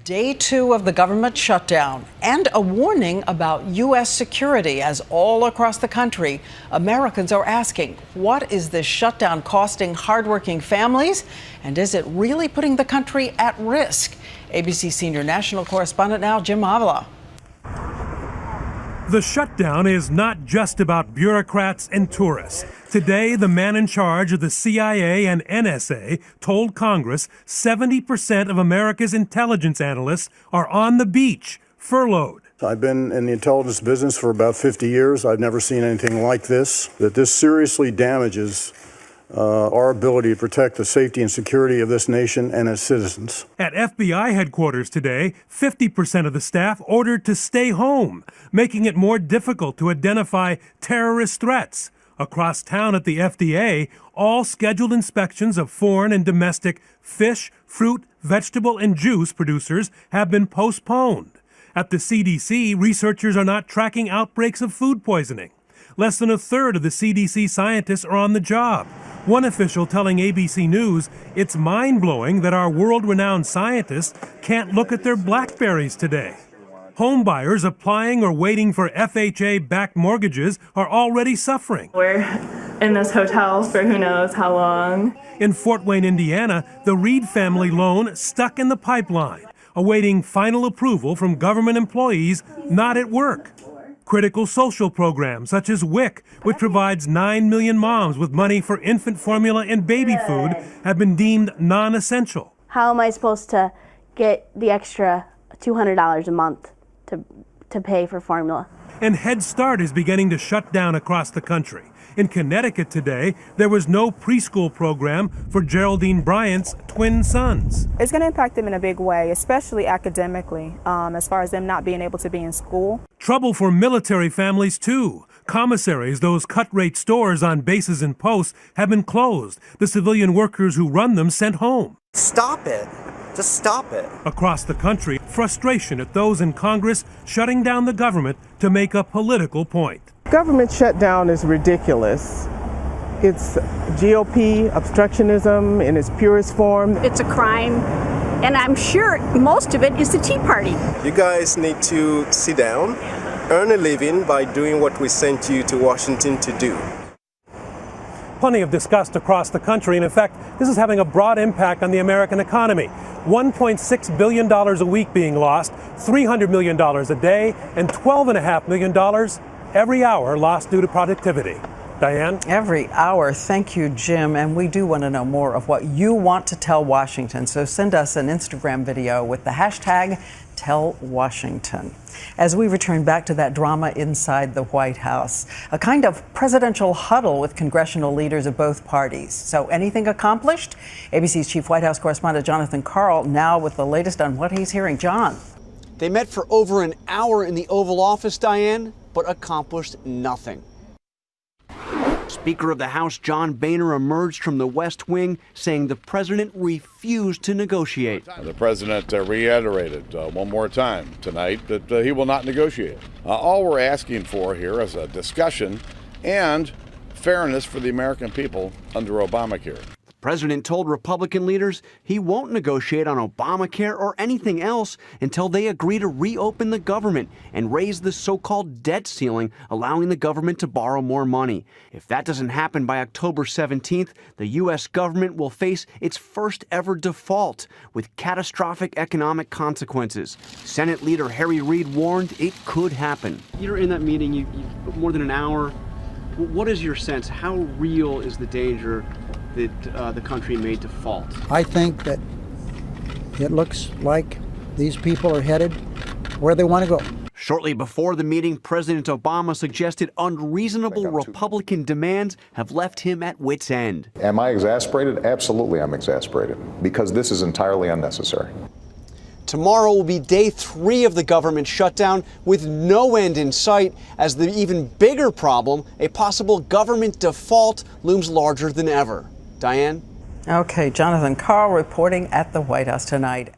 Day 2 of the government shutdown and a warning about U.S. security as all across the country, Americans are asking, what is this shutdown costing hardworking families? And is it really putting the country at risk? ABC senior national correspondent now, Jim Avila. The shutdown is not just about bureaucrats and tourists. Today, the man in charge of the CIA and NSA told Congress 70% of America's intelligence analysts are on the beach, furloughed. I've been in the intelligence business for about 50 years. I've never seen anything like this, that this seriously damages our ability to protect the safety and security of this nation and its citizens. At FBI headquarters today, 50% of the staff ordered to stay home, making it more difficult to identify terrorist threats. Across town at the FDA, all scheduled inspections of foreign and domestic fish, fruit, vegetable, and juice producers have been postponed. At the CDC, researchers are not tracking outbreaks of food poisoning. Less than a third of the CDC scientists are on the job. One official telling ABC News it's mind-blowing that our world-renowned scientists can't look at their BlackBerries today. Home buyers applying or waiting for FHA-backed mortgages are already suffering. We're in this hotel for who knows how long. In Fort Wayne, Indiana, the Reed family loan stuck in the pipeline, awaiting final approval from government employees not at work. Critical social programs such as WIC, which provides 9 million moms with money for infant formula and baby food, have been deemed non-essential. How am I supposed to get the extra $200 a month to pay for formula? And Head Start is beginning to shut down across the country. In Connecticut today, there was no preschool program for Geraldine Bryant's twin sons. It's going to impact them in a big way, especially academically, as far as them not being able to be in school. Trouble for military families, too. Commissaries, those cut-rate stores on bases and posts, have been closed. The civilian workers who run them sent home. Stop it. Just stop it. Across the country, frustration at those in Congress shutting down the government to make a political point. Government shutdown is ridiculous. It's GOP obstructionism in its purest form. It's a crime, and I'm sure most of it is the Tea Party. You guys need to sit down, earn a living by doing what we sent you to Washington to do. Plenty of disgust across the country, and in fact, this is having a broad impact on the American economy. $1.6 billion a week being lost, $300 million a day, and $12.5 million every hour lost due to productivity. Diane? Every hour. Thank you, Jim. And we do want to know more of what you want to tell Washington. So send us an Instagram video with the hashtag #TellWashington. As we return back to that drama inside the White House, a kind of presidential huddle with congressional leaders of both parties. So anything accomplished? ABC's chief White House correspondent Jonathan Karl now with the latest on what he's hearing. John. They met for over an hour in the Oval Office, Diane, but accomplished nothing. Speaker of the House John Boehner emerged from the West Wing saying the president refused to negotiate. The president reiterated one more time tonight that he will not negotiate. All we're asking for here is a discussion and fairness for the American people under Obamacare. The president told Republican leaders he won't negotiate on Obamacare or anything else until they agree to reopen the government and raise the so-called debt ceiling, allowing the government to borrow more money. If that doesn't happen by October 17th, the U.S. government will face its first ever default with catastrophic economic consequences. Senate Leader Harry Reid warned it could happen. You're in that meeting, you more than an hour. What is your sense? How real is the danger that the country may default? I think that it looks like these people are headed where they want to go. Shortly before the meeting, President Obama suggested unreasonable Republican demands have left him at wit's end. Am I exasperated? Absolutely, I'm exasperated because this is entirely unnecessary. Tomorrow will be day 3 of the government shutdown with no end in sight as the even bigger problem, a possible government default, looms larger than ever. Diane? Okay, Jonathan Karl reporting at the White House tonight.